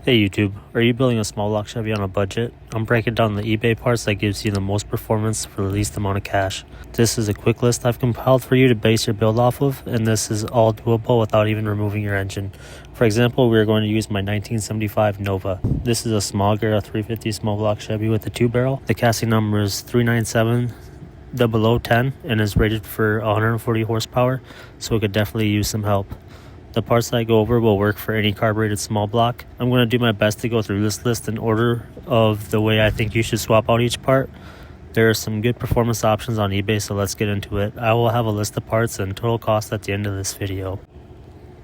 Hey YouTube, are you building a small block Chevy on a budget? I'm breaking down the eBay parts that gives you the most performance for the least amount of cash. This is a quick list I've compiled for you to base your build off of, and this is all doable without even removing your engine. For example, we are going to use my 1975 Nova. This is a small Gara 350 small block Chevy with a 2-barrel. The chassis number is 3970010 and is rated for 140 horsepower, so it could definitely use some help. The parts that I go over will work for any carbureted small block. I'm going to do my best to go through this list in order of the way I think you should swap out each part. There are some good performance options on eBay, so let's get into it. I will have a list of parts and total cost at the end of this video.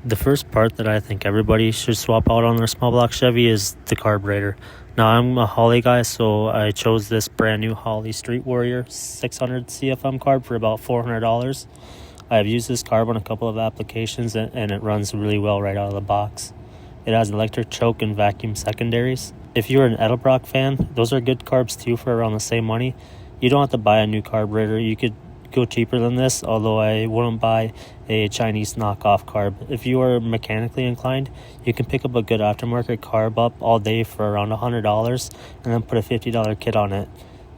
The first part that I think everybody should swap out on their small block Chevy is the carburetor. Now I'm a Holley guy, so I chose this brand new Holley Street Warrior 600 CFM carb for about $400. I have used this carb on a couple of applications and it runs really well right out of the box. It has electric choke and vacuum secondaries. If you're an Edelbrock fan, those are good carbs too for around the same money. You don't have to buy a new carburetor. You could go cheaper than this, although I wouldn't buy a Chinese knockoff carb. If you are mechanically inclined, you can pick up a good aftermarket carb up all day for around $100 and then put a $50 kit on it.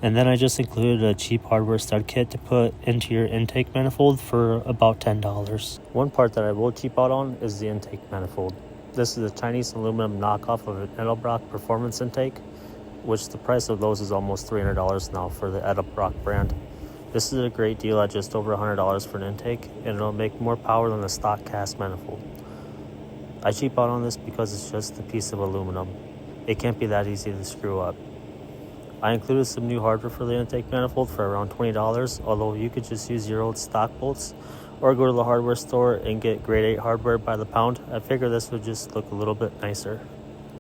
And then I just included a cheap hardware stud kit to put into your intake manifold for about $10. One part that I will cheap out on is the intake manifold. This is a Chinese aluminum knockoff of an Edelbrock performance intake, which the price of those is almost $300 now for the Edelbrock brand. This is a great deal at just over $100 for an intake, and it'll make more power than the stock cast manifold. I cheap out on this because it's just a piece of aluminum. It can't be that easy to screw up. I included some new hardware for the intake manifold for around $20, although you could just use your old stock bolts or go to the hardware store and get grade 8 hardware by the pound. I figure this would just look a little bit nicer.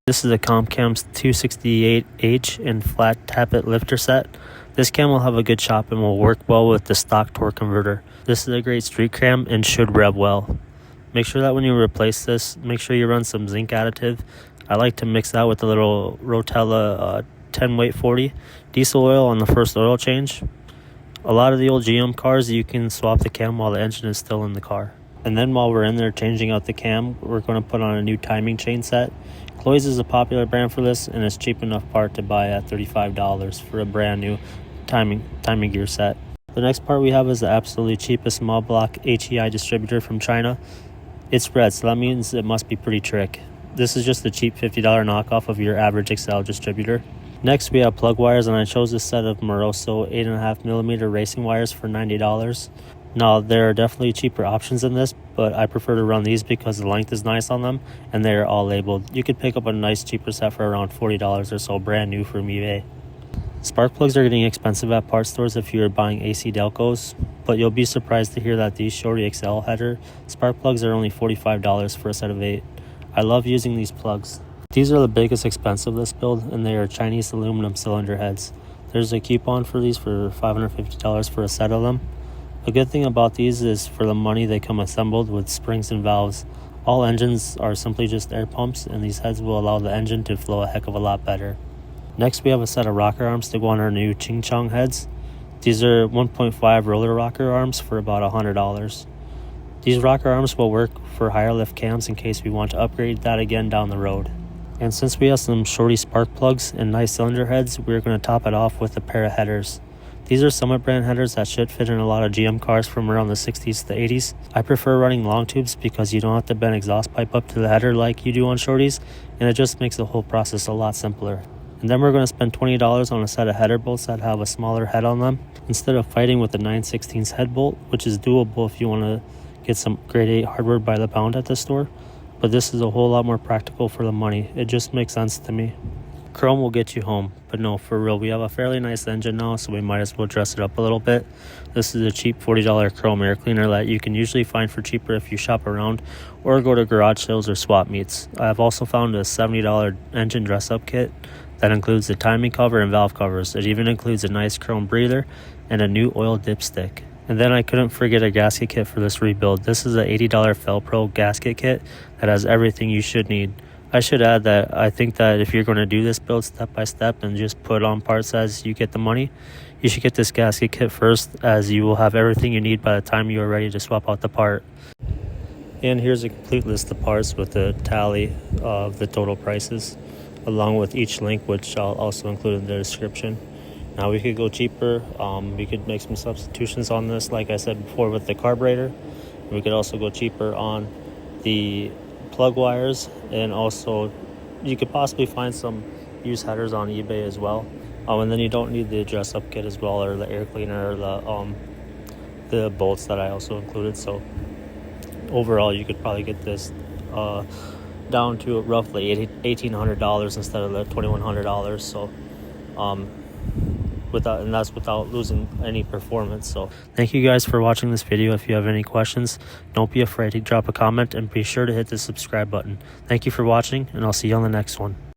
This is a Camshaft 268H and flat tappet lifter set. This cam will have a good chop and will work well with the stock torque converter. This is a great street cam and should rev well. Make sure that when you replace this, make sure you run some zinc additive. I like to mix that with a little Rotella 10 weight 40 diesel oil on the first oil change. A lot of the old GM cars, you can swap the cam while the engine is still in the car. And then while we're in there changing out the cam, we're going to put on a new timing chain set. Cloyes is a popular brand for this, and it's cheap enough part to buy at $35 for a brand new timing gear set. The next part we have is the absolutely cheapest small block HEI distributor from China. It's red, so that means it must be pretty trick. This is just a cheap $50 knockoff of your average XL distributor. Next, we have plug wires, and I chose a set of Moroso 8.5mm racing wires for $90. Now, there are definitely cheaper options than this, but I prefer to run these because the length is nice on them, and they are all labeled. You could pick up a nice cheaper set for around $40 or so, brand new from eBay. Spark plugs are getting expensive at parts stores if you are buying AC Delcos, but you'll be surprised to hear that these Shorty XL header spark plugs are only $45 for a set of 8. I love using these plugs. These are the biggest expense of this build, and they are Chinese aluminum cylinder heads. There's a coupon for these for $550 for a set of them. A good thing about these is for the money they come assembled with springs and valves. All engines are simply just air pumps, and these heads will allow the engine to flow a heck of a lot better. Next, we have a set of rocker arms to go on our new Ching Chong heads. These are 1.5 roller rocker arms for about $100. These rocker arms will work for higher lift cams in case we want to upgrade that again down the road. And since we have some Shorty spark plugs and nice cylinder heads, we're going to top it off with a pair of headers. These are Summit brand headers that should fit in a lot of GM cars from around the 60s to the 80s. I prefer running long tubes because you don't have to bend exhaust pipe up to the header like you do on Shorties, and it just makes the whole process a lot simpler. And then we're going to spend $20 on a set of header bolts that have a smaller head on them, instead of fighting with the 9/16 head bolt, which is doable if you want to get some grade 8 hardware by the pound at the store. But this is a whole lot more practical for the money. It just makes sense to me. Chrome will get you home, but no, for real, we have a fairly nice engine now, so we might as well dress it up a little bit. This is a cheap $40 chrome air cleaner that you can usually find for cheaper if you shop around or go to garage sales or swap meets. I have also found a $70 engine dress-up kit that includes the timing cover and valve covers. It even includes a nice chrome breather and a new oil dipstick. And then I couldn't forget a gasket kit for this rebuild. This is a $80 Felpro gasket kit that has everything you should need. I should add that I think that if you're going to do this build step by step and just put on parts as you get the money, you should get this gasket kit first, as you will have everything you need by the time you are ready to swap out the part. And here's a complete list of parts with the tally of the total prices, along with each link, which I'll also include in the description. Now we could go cheaper. We could make some substitutions on this, like I said before, with the carburetor. We could also go cheaper on the plug wires, and also you could possibly find some used headers on eBay as well. And then you don't need the dress-up kit as well, or the air cleaner, or the bolts that I also included. So overall, you could probably get this down to roughly $1,800 instead of the $2,100. So that's without losing any performance. So thank you guys for watching this video. If you have any questions, don't be afraid to drop a comment, and be sure to hit the subscribe button. Thank you for watching, and I'll see you on the next one.